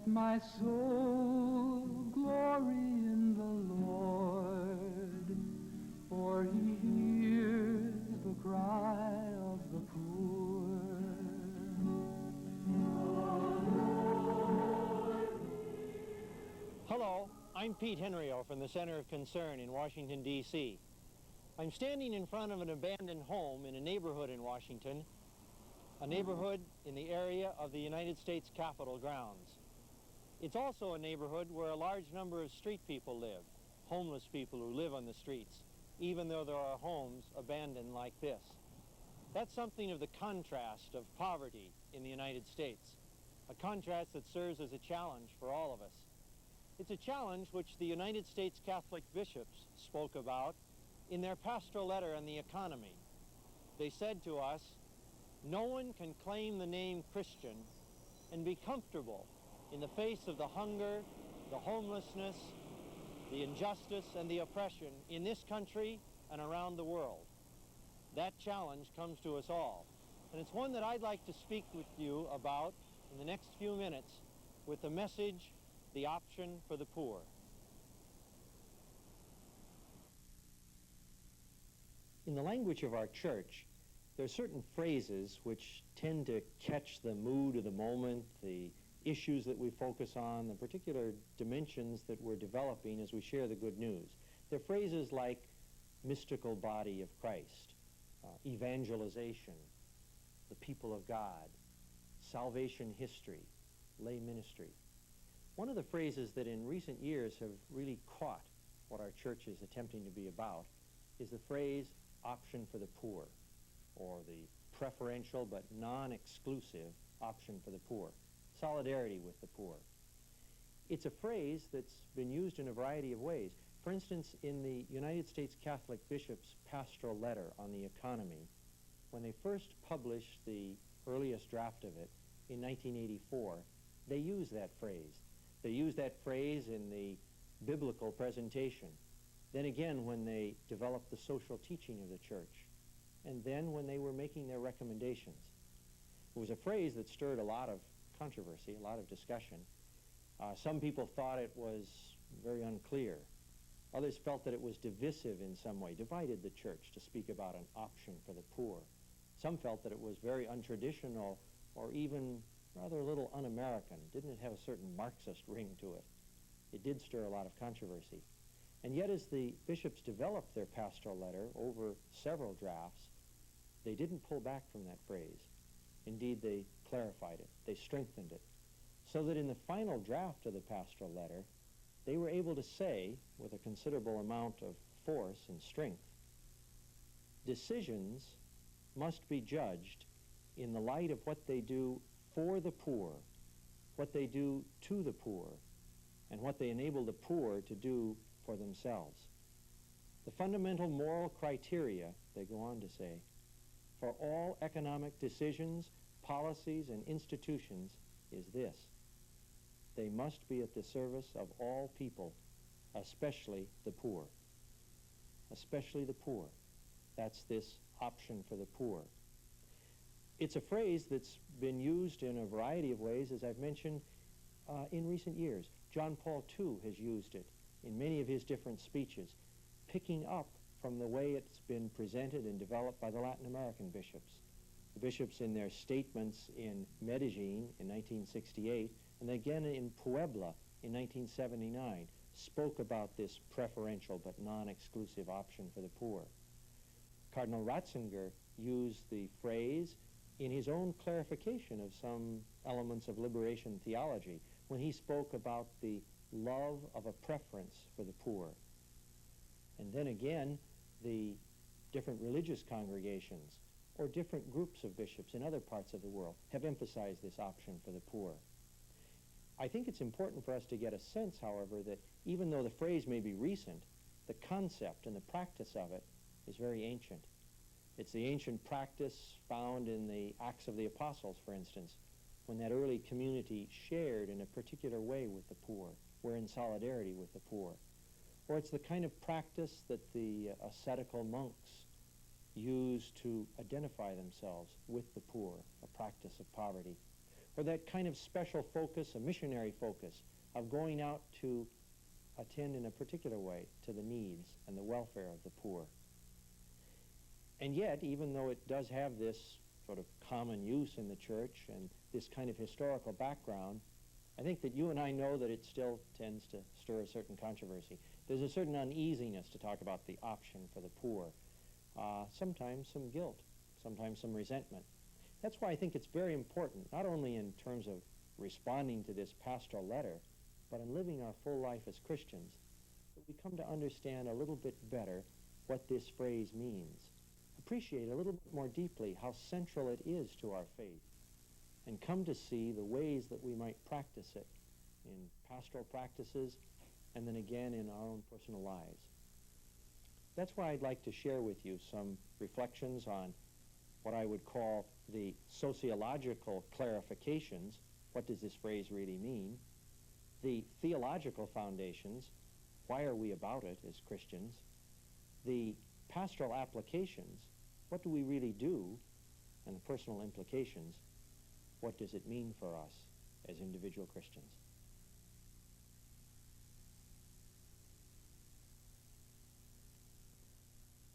Let my soul glory in the Lord, for he hears the cry of the poor. Hello, I'm Pete Henriot from the Center of Concern in Washington, D.C. I'm standing in front of an abandoned home in a neighborhood in Washington, a neighborhood in the area of the United States Capitol grounds. It's also a neighborhood where a large number of street people live, homeless people who live on the streets, even though there are homes abandoned like this. That's something of the contrast of poverty in the United States, a contrast that serves as a challenge for all of us. It's a challenge which the United States Catholic bishops spoke about in their pastoral letter on the economy. They said to us, no one can claim the name Christian and be comfortable in the face of the hunger, the homelessness, the injustice, and the oppression in this country and around the world. That challenge comes to us all. And it's one that I'd like to speak with you about in the next few minutes with the message, the option for the poor. In the language of our church, there are certain phrases which tend to catch the mood of the moment, the issues that we focus on, the particular dimensions that we're developing as we share the good news. They're phrases like mystical body of Christ, evangelization, the people of God, salvation history, lay ministry. One of the phrases that in recent years have really caught what our church is attempting to be about is the phrase option for the poor, or the preferential but non-exclusive option for the poor, solidarity with the poor. It's a phrase that's been used in a variety of ways. For instance, in the United States Catholic Bishops' pastoral letter on the economy, when they first published the earliest draft of it in 1984, they used that phrase. They used that phrase in the biblical presentation. Then again, when they developed the social teaching of the church, and then when they were making their recommendations. It was a phrase that stirred a lot of controversy, a lot of discussion. Some people thought it was very unclear. Others felt that it was divisive in some way, divided the church to speak about an option for the poor. Some felt that it was very untraditional or even rather a little un-American. Didn't it have a certain Marxist ring to it? It did stir a lot of controversy. And yet as the bishops developed their pastoral letter over several drafts, they didn't pull back from that phrase. Indeed, they clarified it. They strengthened it. So that in the final draft of the pastoral letter, they were able to say, with a considerable amount of force and strength, decisions must be judged in the light of what they do for the poor, what they do to the poor, and what they enable the poor to do for themselves. The fundamental moral criteria, they go on to say, for all economic decisions, policies, and institutions is this: they must be at the service of all people, especially the poor. Especially the poor. That's this option for the poor. It's a phrase that's been used in a variety of ways, as I've mentioned, in recent years. John Paul II has used it in many of his different speeches, picking up from the way it's been presented and developed by the Latin American bishops. The bishops in their statements in Medellin in 1968, and again in Puebla in 1979, spoke about this preferential but non-exclusive option for the poor. Cardinal Ratzinger used the phrase in his own clarification of some elements of liberation theology when he spoke about the love of a preference for the poor. And then again, the different religious congregations or different groups of bishops in other parts of the world have emphasized this option for the poor. I think it's important for us to get a sense, however, that even though the phrase may be recent, the concept and the practice of it is very ancient. It's the ancient practice found in the Acts of the Apostles, for instance, when that early community shared in a particular way with the poor, were in solidarity with the poor. Or it's the kind of practice that the ascetical monks used to identify themselves with the poor, a practice of poverty. or that kind of special focus, a missionary focus, of going out to attend in a particular way to the needs and the welfare of the poor. And yet, even though it does have this sort of common use in the church and this kind of historical background, I think that you and I know that it still tends to stir a certain controversy. There's a certain uneasiness to talk about the option for the poor. Sometimes some guilt, sometimes some resentment. That's why I think it's very important, not only in terms of responding to this pastoral letter, but in living our full life as Christians, that we come to understand a little bit better what this phrase means, appreciate a little bit more deeply how central it is to our faith, and come to see the ways that we might practice it in pastoral practices and then again in our own personal lives. That's why I'd like to share with you some reflections on what I would call the sociological clarifications. What does this phrase really mean? The theological foundations. Why are we about it as Christians? The pastoral applications. What do we really do? And the personal implications. What does it mean for us as individual Christians?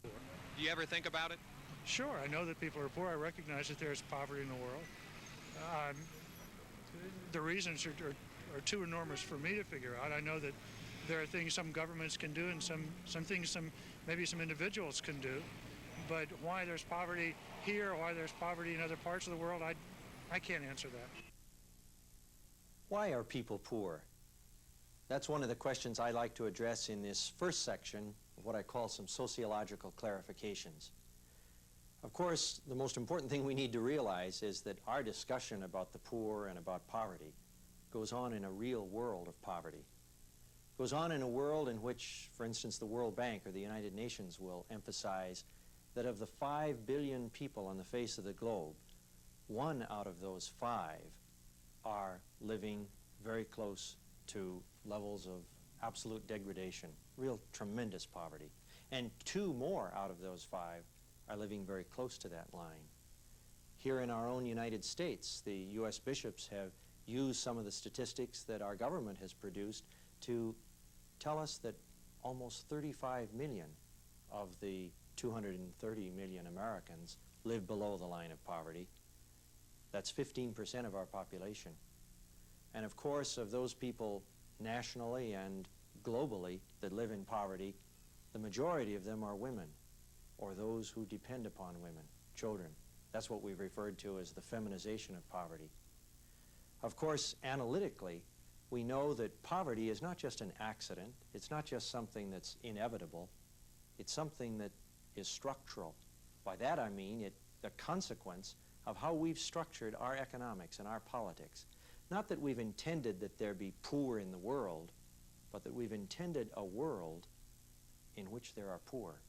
Do you ever think about it? Sure, I know that people are poor. I recognize that there's poverty in the world. The reasons are too enormous for me to figure out. I know that there are things some governments can do and some things maybe some individuals can do. But why there's poverty here, why there's poverty in other parts of the world, I can't answer that. Why are people poor? That's one of the questions I like to address in this first section of what I call some sociological clarifications. Of course, the most important thing we need to realize is that our discussion about the poor and about poverty goes on in a real world of poverty. It goes on in a world in which, for instance, the World Bank or the United Nations will emphasize that of the 5 billion people on the face of the globe, 1 out of those 5 are living very close to levels of absolute degradation, real tremendous poverty. And 2 more out of those 5 are living very close to that line. Here in our own United States, the U.S. bishops have used some of the statistics that our government has produced to tell us that almost 35 million of the 230 million Americans live below the line of poverty. That's 15% of our population. And of course, of those people nationally and globally that live in poverty, the majority of them are women, or those who depend upon women, children. That's what we've referred to as the feminization of poverty. Of course, analytically, we know that poverty is not just an accident. It's not just something that's inevitable. It's something that is structural. By that I mean the consequence of how we've structured our economics and our politics. Not that we've intended that there be poor in the world, but that we've intended a world in which there are poor.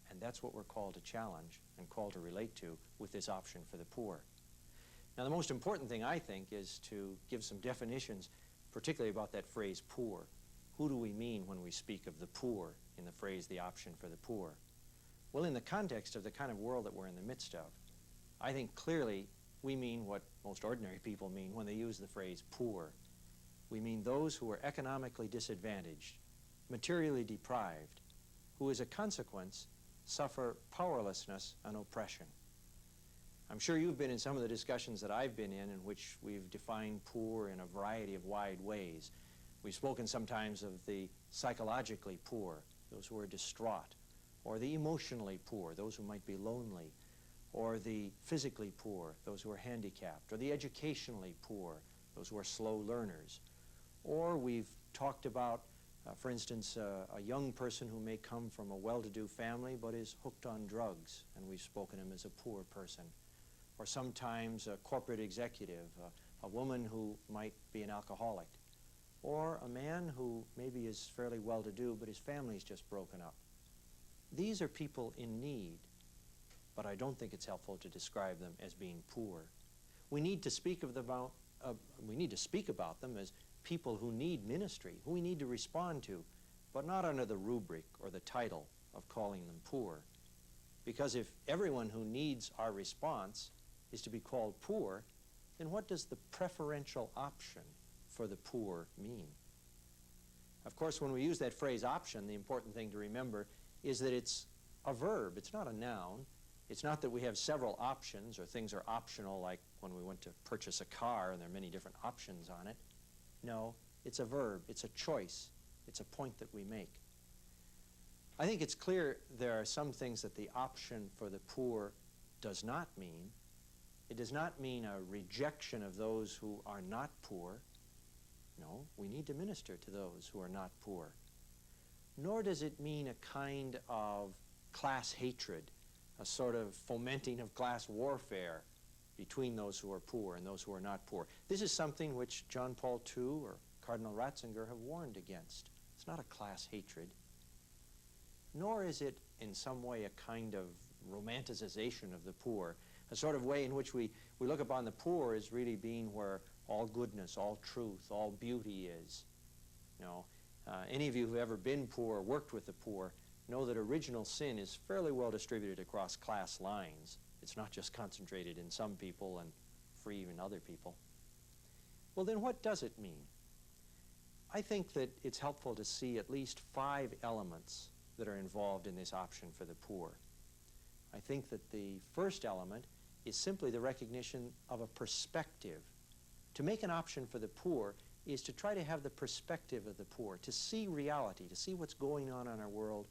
And that's what we're called to challenge and called to relate to with this option for the poor. Now, the most important thing, I think, is to give some definitions, particularly about that phrase poor. Who do we mean when we speak of the poor in the phrase the option for the poor? Well, in the context of the kind of world that we're in the midst of, I think clearly we mean what most ordinary people mean when they use the phrase poor. We mean those who are economically disadvantaged, materially deprived, who as a consequence suffer powerlessness and oppression. I'm sure you've been in some of the discussions that I've been in which we've defined poor in a variety of wide ways. We've spoken sometimes of the psychologically poor, those who are distraught, or the emotionally poor, those who might be lonely, or the physically poor, those who are handicapped, or the educationally poor, those who are slow learners. Or we've talked about, for instance, a young person who may come from a well-to-do family but is hooked on drugs, and we've spoken of him as a poor person. Or sometimes a corporate executive, a woman who might be an alcoholic, or a man who maybe is fairly well-to-do but his family's just broken up. These are people in need, but I don't think it's helpful to describe them as being poor. We need to speak of them about them as people who need ministry, who we need to respond to, but not under the rubric or the title of calling them poor. Because if everyone who needs our response is to be called poor, then what does the preferential option for the poor mean? Of course, when we use that phrase option, the important thing to remember is that it's a verb. It's not a noun. It's not that we have several options or things are optional, like when we went to purchase a car and there are many different options on it. No, it's a verb. It's a choice. It's a point that we make. I think it's clear there are some things that the option for the poor does not mean. It does not mean a rejection of those who are not poor. No, we need to minister to those who are not poor. Nor does it mean a kind of class hatred, a sort of fomenting of class warfare between those who are poor and those who are not poor. This is something which John Paul II or Cardinal Ratzinger have warned against. It's not a class hatred. Nor is it in some way a kind of romanticization of the poor, a sort of way in which we look upon the poor as really being where all goodness, all truth, all beauty is. You know, any of you who've ever been poor or worked with the poor know that original sin is fairly well distributed across class lines. It's not just concentrated in some people and free in other people. Well, then what does it mean? I think that it's helpful to see at least 5 elements that are involved in this option for the poor. I think that the first element is simply the recognition of a perspective. To make an option for the poor is to try to have the perspective of the poor, to see reality, to see what's going on in our world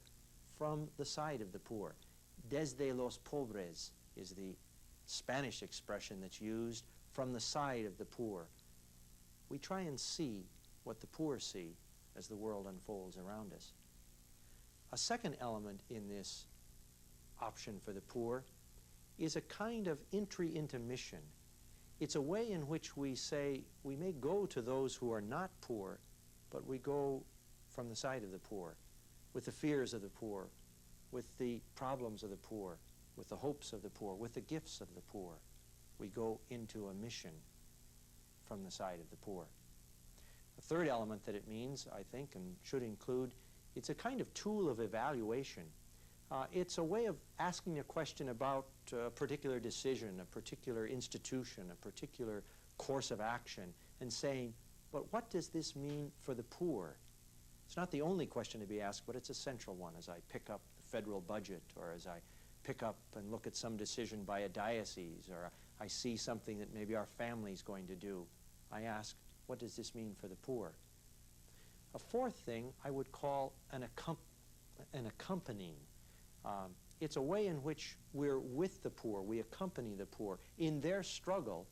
from the side of the poor. Desde los pobres is the Spanish expression that's used, from the side of the poor. We try and see what the poor see as the world unfolds around us. A second element in this option for the poor is a kind of entry into mission. It's a way in which we say we may go to those who are not poor, but we go from the side of the poor, with the fears of the poor, with the problems of the poor, with the hopes of the poor, with the gifts of the poor. We go into a mission from the side of the poor. The third element that it means, I think, and should include, it's a kind of tool of evaluation. It's a way of asking a question about a particular decision, a particular institution, a particular course of action, and saying, but what does this mean for the poor? It's not the only question to be asked, but it's a central one as I pick up the federal budget, or as I pick up and look at some decision by a diocese, or I see something that maybe our family's going to do. I ask, what does this mean for the poor? A fourth thing I would call an accompanying. It's a way in which we're with the poor, we accompany the poor in their struggle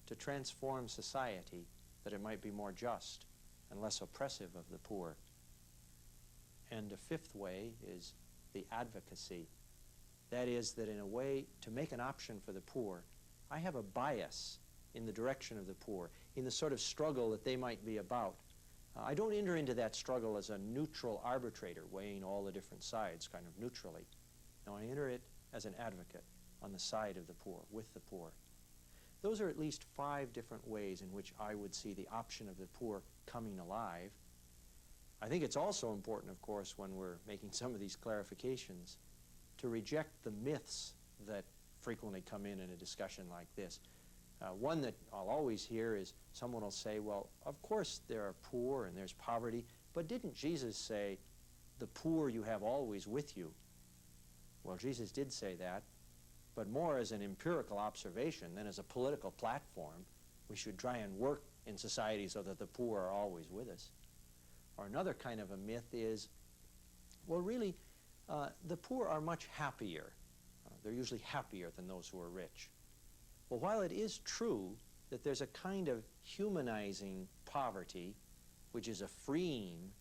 to transform society, that it might be more just and less oppressive of the poor. And a fifth way is the advocacy. That is, that in a way, to make an option for the poor, I have a bias in the direction of the poor, in the sort of struggle that they might be about. I don't enter into that struggle as a neutral arbitrator, weighing all the different sides kind of neutrally. No, I enter it as an advocate on the side of the poor, with the poor. Those are at least 5 different ways in which I would see the option of the poor coming alive. I think it's also important, of course, when we're making some of these clarifications, to reject the myths that frequently come in a discussion like this. One that I'll always hear is someone will say, well, of course there are poor and there's poverty, but didn't Jesus say, the poor you have always with you? Well, Jesus did say that, but more as an empirical observation than as a political platform. We should try and work in society so that the poor are always with us. Or another kind of a myth is, well, really, the poor are much happier. They're usually happier than those who are rich. Well, while it is true that there's a kind of humanizing poverty, which is a freeing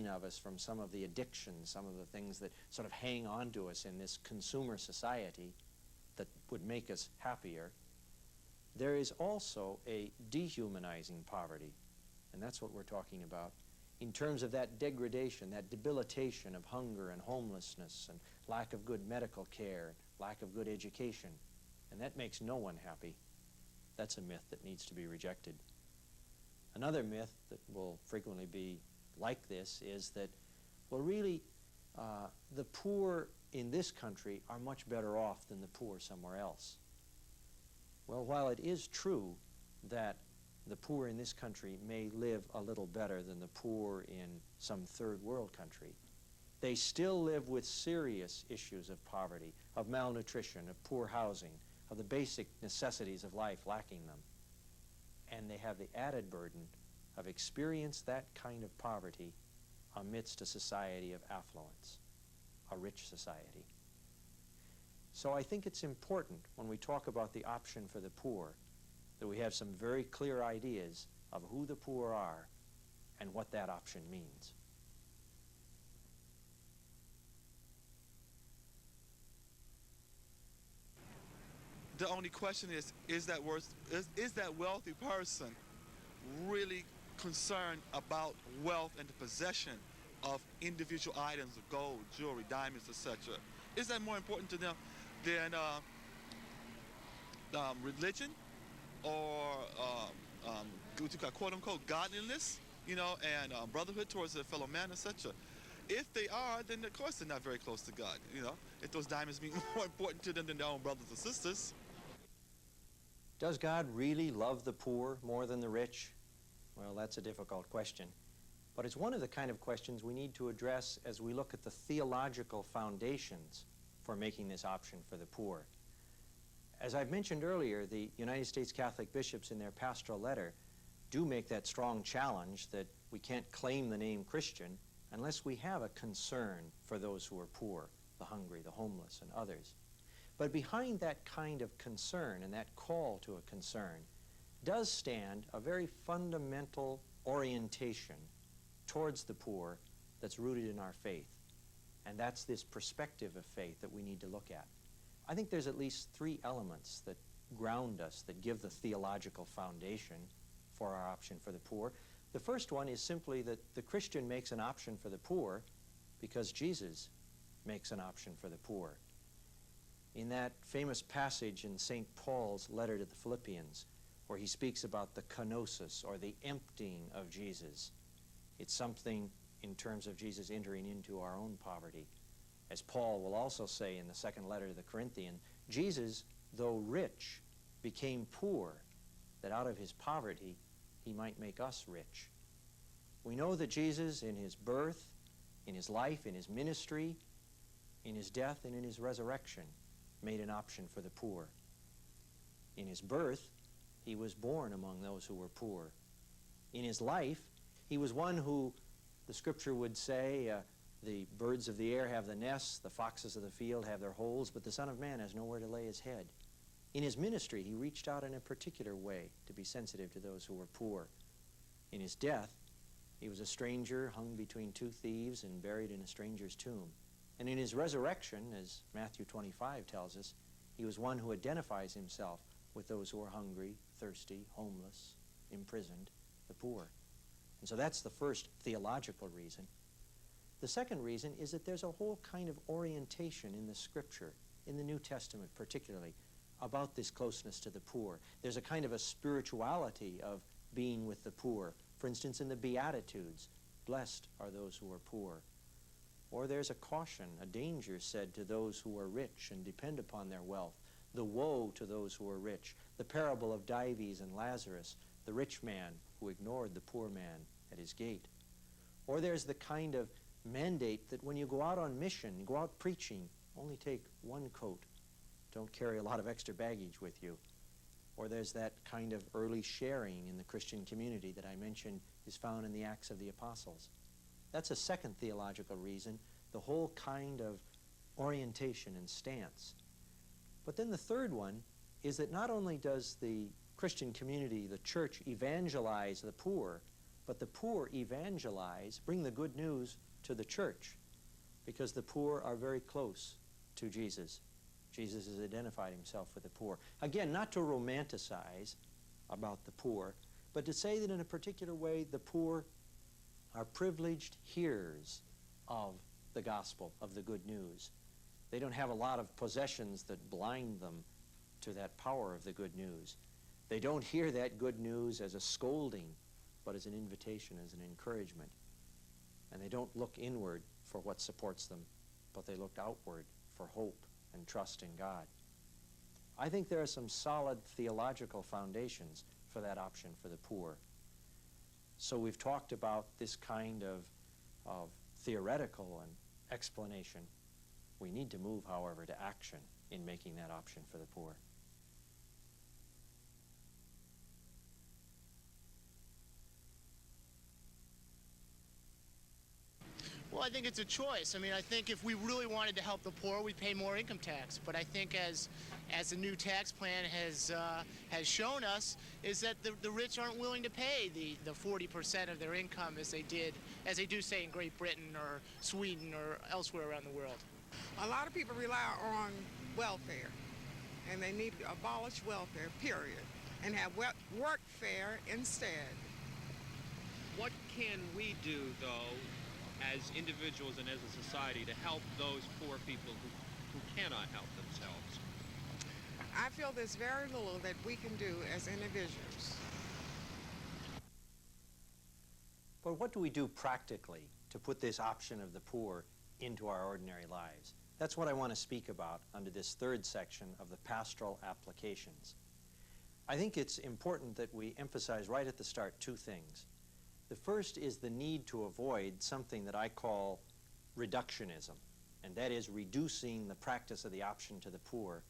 of us from some of the addictions, some of the things that sort of hang on to us in this consumer society that would make us happier, there is also a dehumanizing poverty, and that's what we're talking about in terms of that degradation, that debilitation of hunger and homelessness and lack of good medical care, lack of good education. And that makes no one happy. That's a myth that needs to be rejected. Another myth that will frequently be like this is that, well, really, the poor in this country are much better off than the poor somewhere else. Well, while it is true that the poor in this country may live a little better than the poor in some third world country, they still live with serious issues of poverty, of malnutrition, of poor housing, of the basic necessities of life lacking them. And they have the added burden of experience that kind of poverty amidst a society of affluence, a rich society. So I think it's important when we talk about the option for the poor that we have some very clear ideas of who the poor are and what that option means. The only question is that wealthy person really concerned about wealth and the possession of individual items of gold, jewelry, diamonds, etc.? Is that more important to them than religion or what you call quote-unquote godliness, you know, and brotherhood towards their fellow man, etc.? If they are, then of course they're not very close to God, you know, if those diamonds mean more important to them than their own brothers and sisters. Does God really love the poor more than the rich? Well, that's a difficult question. But it's one of the kind of questions we need to address as we look at the theological foundations for making this option for the poor. As I've mentioned earlier, the United States Catholic bishops in their pastoral letter do make that strong challenge that we can't claim the name Christian unless we have a concern for those who are poor, the hungry, the homeless, and others. But behind that kind of concern and that call to a concern does stand a very fundamental orientation towards the poor that's rooted in our faith. And that's this perspective of faith that we need to look at. I think there's at least three elements that ground us, that give the theological foundation for our option for the poor. The first one is simply that the Christian makes an option for the poor because Jesus makes an option for the poor. In that famous passage in St. Paul's letter to the Philippians, where he speaks about the kenosis, or the emptying of Jesus, it's something in terms of Jesus entering into our own poverty. As Paul will also say in the second letter to the Corinthians, Jesus, though rich, became poor, that out of his poverty he might make us rich. We know that Jesus, in his birth, in his life, in his ministry, in his death, and in his resurrection, made an option for the poor. In his birth, he was born among those who were poor. In his life, he was one who, the scripture would say, the birds of the air have the nests, the foxes of the field have their holes, but the Son of Man has nowhere to lay his head. In his ministry, he reached out in a particular way to be sensitive to those who were poor. In his death, he was a stranger hung between two thieves and buried in a stranger's tomb. And in his resurrection, as Matthew 25 tells us, he was one who identifies himself with those who are hungry, thirsty, homeless, imprisoned, the poor. And so that's the first theological reason. The second reason is that there's a whole kind of orientation in the Scripture, in the New Testament particularly, about this closeness to the poor. There's a kind of a spirituality of being with the poor. For instance, in the Beatitudes, blessed are those who are poor. Or there's a caution, a danger said to those who are rich and depend upon their wealth. The woe to those who are rich. The parable of Dives and Lazarus, the rich man who ignored the poor man at his gate. Or there's the kind of mandate that when you go out on mission, go out preaching, only take one coat. Don't carry a lot of extra baggage with you. Or there's that kind of early sharing in the Christian community that I mentioned is found in the Acts of the Apostles. That's a second theological reason, the whole kind of orientation and stance. But then the third one is that not only does the Christian community, the church, evangelize the poor, but the poor evangelize, bring the good news to the church, because the poor are very close to Jesus. Jesus has identified himself with the poor. Again, not to romanticize about the poor, but to say that in a particular way the poor are privileged hearers of the gospel, of the good news. They don't have a lot of possessions that blind them to that power of the good news. They don't hear that good news as a scolding, but as an invitation, as an encouragement. And they don't look inward for what supports them, but they look outward for hope and trust in God. I think there are some solid theological foundations for that option for the poor. So we've talked about this kind of theoretical and explanation. We need to move, however, to action in making that option for the poor. Well, I think it's a choice. I mean, I think if we really wanted to help the poor, we'd pay more income tax. But I think as the new tax plan has shown us, is that the rich aren't willing to pay the 40% of their income as they do, say, in Great Britain or Sweden or elsewhere around the world. A lot of people rely on welfare, and they need to abolish welfare, period, and have workfare instead. What can we do, though, as individuals and as a society to help those poor people who cannot help themselves? I feel there's very little that we can do as individuals. But what do we do practically to put this option of the poor into our ordinary lives? That's what I want to speak about under this third section of the pastoral applications. I think it's important that we emphasize right at the start two things. The first is the need to avoid something that I call reductionism, and that is reducing the practice of the option to the poor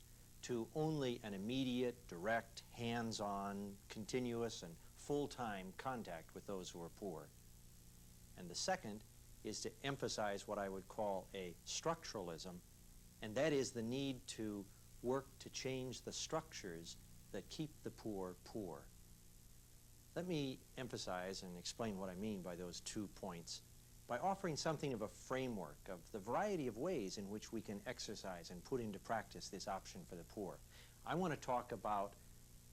to only an immediate, direct, hands-on, continuous, and full-time contact with those who are poor. And the second is to emphasize what I would call a structuralism, and that is the need to work to change the structures that keep the poor poor. Let me emphasize and explain what I mean by those 2 points by offering something of a framework of the variety of ways in which we can exercise and put into practice this option for the poor. I want to talk about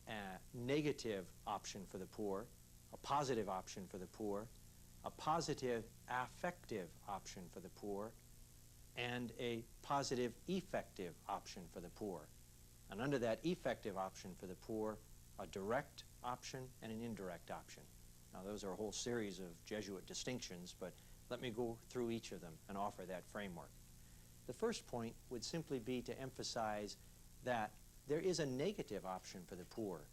a negative option for the poor, a positive option for the poor, a positive affective option for the poor, and a positive effective option for the poor. And under that effective option for the poor, a direct option and an indirect option. Now, those are a whole series of Jesuit distinctions, but let me go through each of them and offer that framework. The first point would simply be to emphasize that there is a negative option for the poor.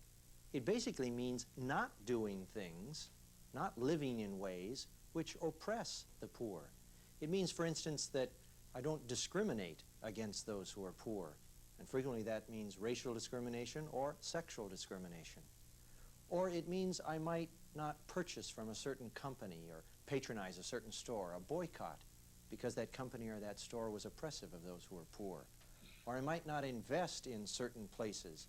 It basically means not doing things, not living in ways which oppress the poor. It means, for instance, that I don't discriminate against those who are poor. And frequently that means racial discrimination or sexual discrimination. Or it means I might not purchase from a certain company or patronize a certain store, a boycott, because that company or that store was oppressive of those who are poor. Or I might not invest in certain places,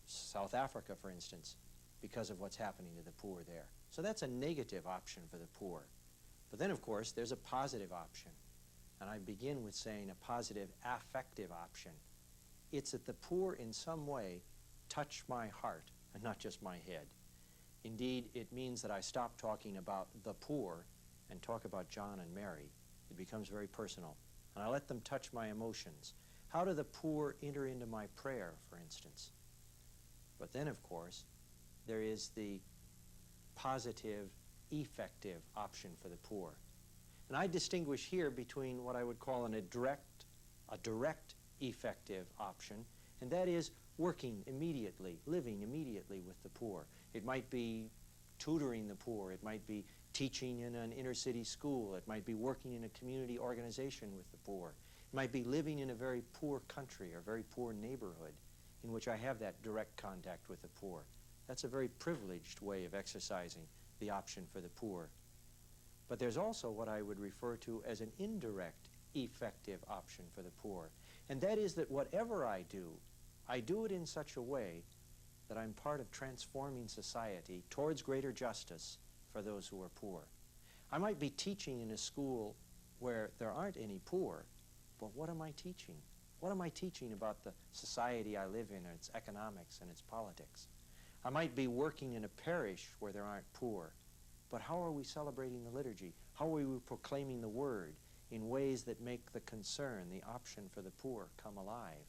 South Africa, for instance, because of what's happening to the poor there. So that's a negative option for the poor. But then, of course, there's a positive option. And I begin with saying a positive affective option. It's that the poor in some way touch my heart and not just my head. Indeed, it means that I stop talking about the poor and talk about John and Mary. It becomes very personal. And I let them touch my emotions. How do the poor enter into my prayer, for instance? But then, of course, there is the positive, effective option for the poor. And I distinguish here between what I would call a direct effective option, and that is working immediately, living immediately with the poor. It might be tutoring the poor. It might be teaching in an inner city school. It might be working in a community organization with the poor. It might be living in a very poor country or very poor neighborhood in which I have that direct contact with the poor. That's a very privileged way of exercising the option for the poor. But there's also what I would refer to as an indirect effective option for the poor. And that is that whatever I do it in such a way that I'm part of transforming society towards greater justice for those who are poor. I might be teaching in a school where there aren't any poor, but what am I teaching? What am I teaching about the society I live in, and its economics and its politics? I might be working in a parish where there aren't poor, but how are we celebrating the liturgy? How are we proclaiming the word in ways that make the concern, the option for the poor, come alive?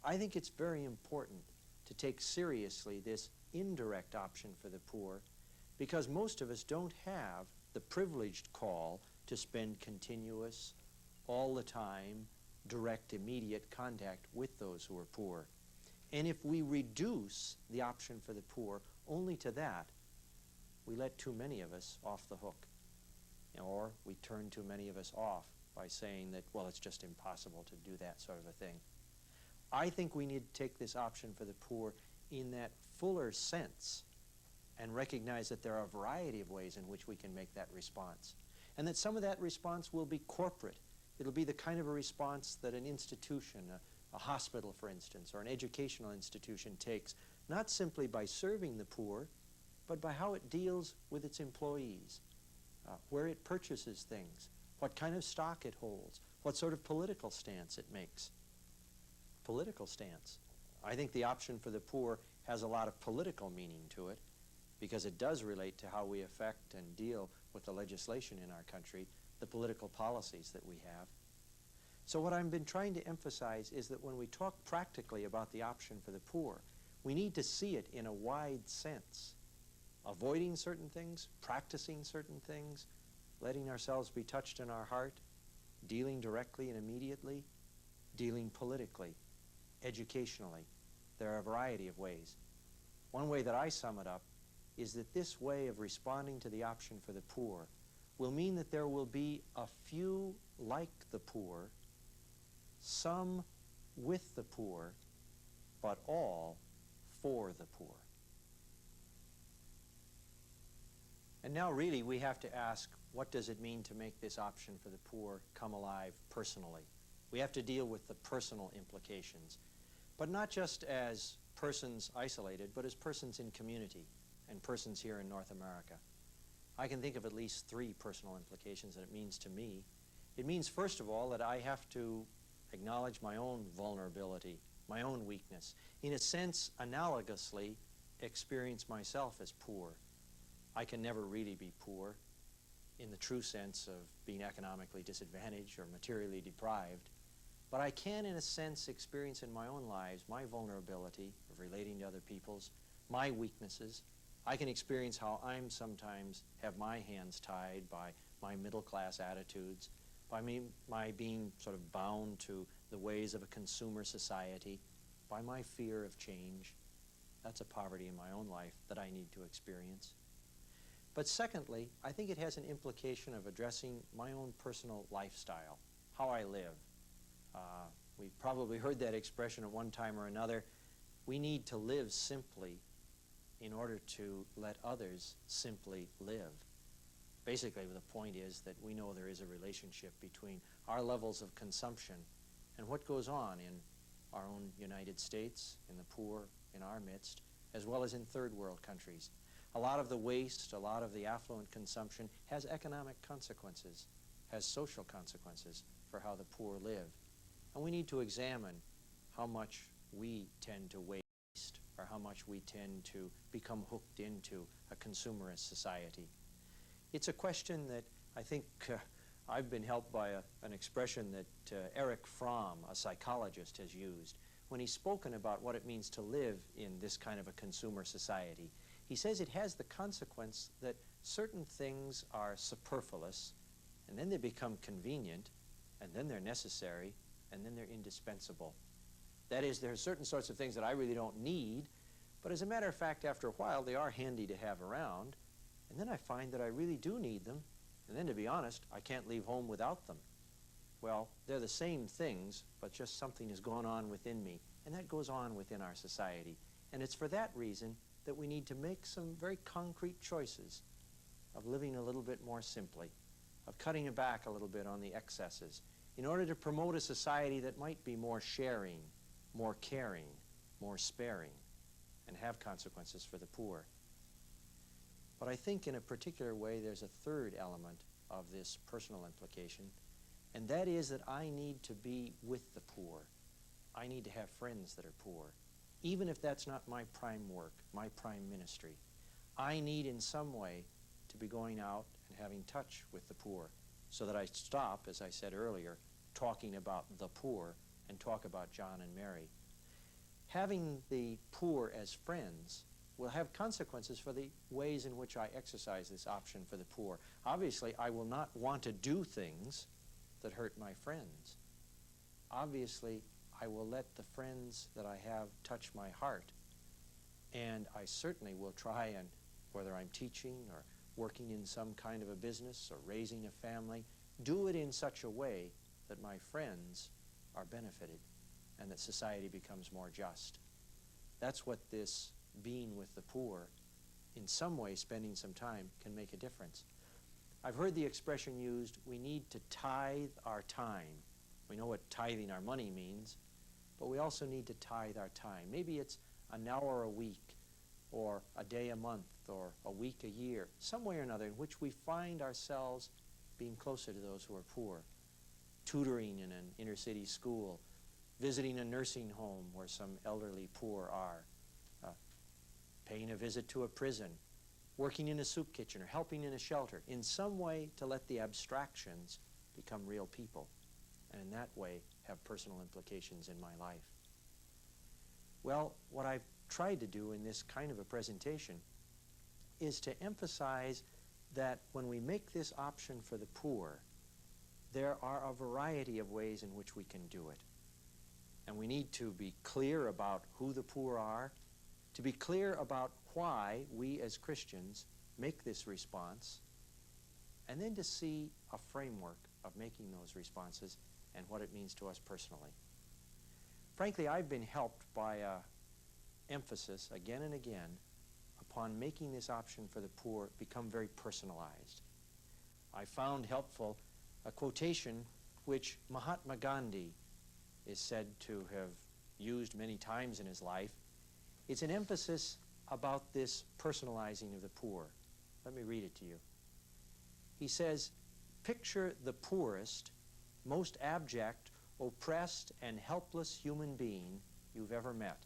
I think it's very important to take seriously this indirect option for the poor, because most of us don't have the privileged call to spend continuous, all the time, direct, immediate contact with those who are poor. And if we reduce the option for the poor only to that, we let too many of us off the hook. Or we turn too many of us off by saying that, well, it's just impossible to do that sort of a thing. I think we need to take this option for the poor in that fuller sense and recognize that there are a variety of ways in which we can make that response. And that some of that response will be corporate. It'll be the kind of a response that an institution, a hospital, for instance, or an educational institution takes, not simply by serving the poor, but by how it deals with its employees, where it purchases things, what kind of stock it holds, what sort of political stance it makes. Political stance. I think the option for the poor has a lot of political meaning to it, because it does relate to how we affect and deal with the legislation in our country, the political policies that we have. So what I've been trying to emphasize is that when we talk practically about the option for the poor, we need to see it in a wide sense. Avoiding certain things, practicing certain things, letting ourselves be touched in our heart, dealing directly and immediately, dealing politically, educationally. There are a variety of ways. One way that I sum it up is that this way of responding to the option for the poor will mean that there will be a few like the poor, some with the poor, but all for the poor. And now really we have to ask, what does it mean to make this option for the poor come alive personally? We have to deal with the personal implications, but not just as persons isolated, but as persons in community and persons here in North America. I can think of at least 3 personal implications that it means to me. It means, first of all, that I have to acknowledge my own vulnerability, my own weakness. In a sense, analogously, experience myself as poor. I can never really be poor in the true sense of being economically disadvantaged or materially deprived, but I can, in a sense, experience in my own lives my vulnerability of relating to other people's, my weaknesses. I can experience how I'm sometimes have my hands tied by my middle-class attitudes, by my being sort of bound to the ways of a consumer society, by my fear of change. That's a poverty in my own life that I need to experience. But secondly, I think it has an implication of addressing my own personal lifestyle, how I live. We've probably heard that expression at one time or another. We need to live simply in order to let others simply live. Basically, the point is that we know there is a relationship between our levels of consumption and what goes on in our own United States, in the poor in our midst, as well as in third world countries. A lot of the waste, a lot of the affluent consumption has economic consequences, has social consequences for how the poor live. And we need to examine how much we tend to waste or how much we tend to become hooked into a consumerist society. It's a question that I think I've been helped by an expression that Erich Fromm, a psychologist, has used when he's spoken about what it means to live in this kind of a consumer society. He says it has the consequence that certain things are superfluous, and then they become convenient, and then they're necessary, and then they're indispensable. That is, there are certain sorts of things that I really don't need, but as a matter of fact, after a while, they are handy to have around, and then I find that I really do need them, and then, to be honest, I can't leave home without them. Well, they're the same things, but just something has gone on within me, and that goes on within our society. And it's for that reason that we need to make some very concrete choices of living a little bit more simply, of cutting back a little bit on the excesses, in order to promote a society that might be more sharing, more caring, more sparing, and have consequences for the poor. But I think in a particular way there's a third element of this personal implication, and that is that I need to be with the poor. I need to have friends that are poor, even if that's not my prime work, my prime ministry. I need in some way to be going out and having touch with the poor so that I stop, as I said earlier, talking about the poor and talk about John and Mary. Having the poor as friends will have consequences for the ways in which I exercise this option for the poor. Obviously, I will not want to do things that hurt my friends. Obviously, I will let the friends that I have touch my heart. And I certainly will try, and whether I'm teaching or working in some kind of a business or raising a family, do it in such a way that my friends are benefited and that society becomes more just. That's what this being with the poor, in some way spending some time, can make a difference. I've heard the expression used, we need to tithe our time. We know what tithing our money means, but we also need to tithe our time. Maybe it's an hour a week, or a day a month, or a week a year, some way or another in which we find ourselves being closer to those who are poor. Tutoring in an inner city school, visiting a nursing home where some elderly poor are, paying a visit to a prison, working in a soup kitchen or helping in a shelter, in some way to let the abstractions become real people, and in that way have personal implications in my life. Well, what I've tried to do in this kind of a presentation is to emphasize that when we make this option for the poor, there are a variety of ways in which we can do it. And we need to be clear about who the poor are, to be clear about why we as Christians make this response, and then to see a framework of making those responses and what it means to us personally. Frankly, I've been helped by an emphasis again and again upon making this option for the poor become very personalized. I found helpful a quotation which Mahatma Gandhi is said to have used many times in his life. It's an emphasis about this personalizing of the poor. Let me read it to you. He says, "Picture the poorest, most abject, oppressed, and helpless human being you've ever met.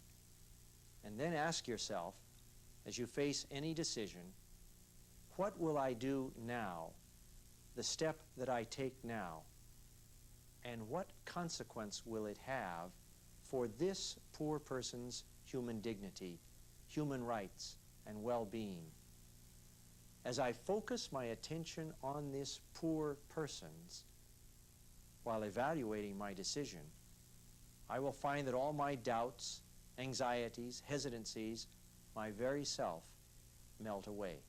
And then ask yourself, as you face any decision, what will I do now, the step that I take now, and what consequence will it have for this poor person's human dignity, human rights, and well-being? As I focus my attention on this poor person's, while evaluating my decision, I will find that all my doubts, anxieties, hesitancies, my very self, melt away."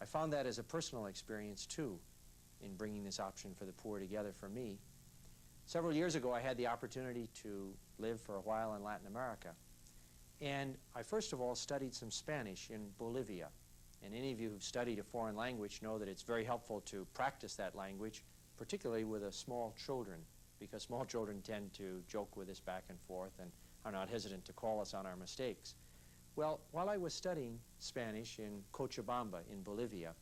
I found that as a personal experience, too, in bringing this option for the poor together for me. Several years ago, I had the opportunity to live for a while in Latin America. And I first of all studied some Spanish in Bolivia. And any of you who've studied a foreign language know that it's very helpful to practice that language, particularly with small children, because small children tend to joke with us back and forth and are not hesitant to call us on our mistakes. Well, while I was studying Spanish in Cochabamba in Bolivia,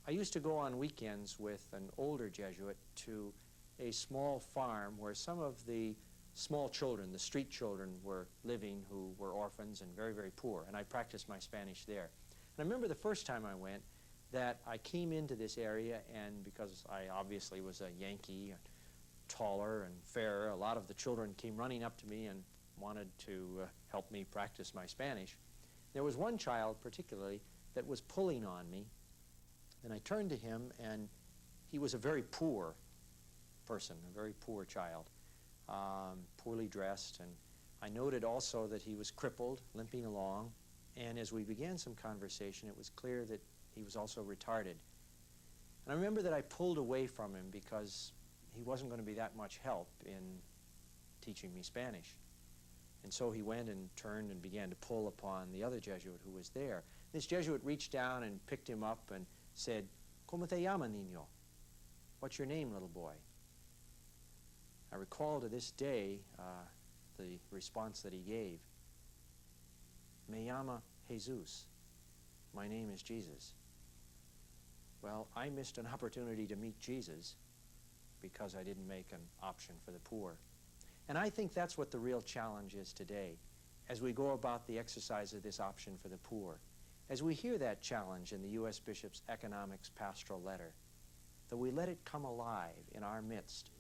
I used to go on weekends with an older Jesuit to a small farm where some of the small children, the street children, were living who were orphans and very, very poor, and I practiced my Spanish there. And I remember the first time I went that I came into this area, and because I obviously was a Yankee, taller and fairer, a lot of the children came running up to me and wanted to help me practice my Spanish. There was one child particularly that was pulling on me, and I turned to him, and he was a very poor person, a very poor child, poorly dressed, and I noted also that he was crippled, limping along, and as we began some conversation, it was clear that he was also retarded. And I remember that I pulled away from him because he wasn't going to be that much help in teaching me Spanish. And so he went and turned and began to pull upon the other Jesuit who was there. This Jesuit reached down and picked him up and said, "¿Cómo te llama, niño?" "What's your name, little boy?" I recall to this day the response that he gave. "Me llama Jesus." My name is Jesus. Well, I missed an opportunity to meet Jesus because I didn't make an option for the poor. And I think that's what the real challenge is today as we go about the exercise of this option for the poor. As we hear that challenge in the U.S. Bishop's Economics Pastoral Letter, that we let it come alive in our midst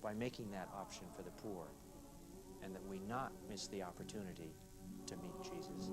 by making that option for the poor, and that we not miss the opportunity to meet Jesus.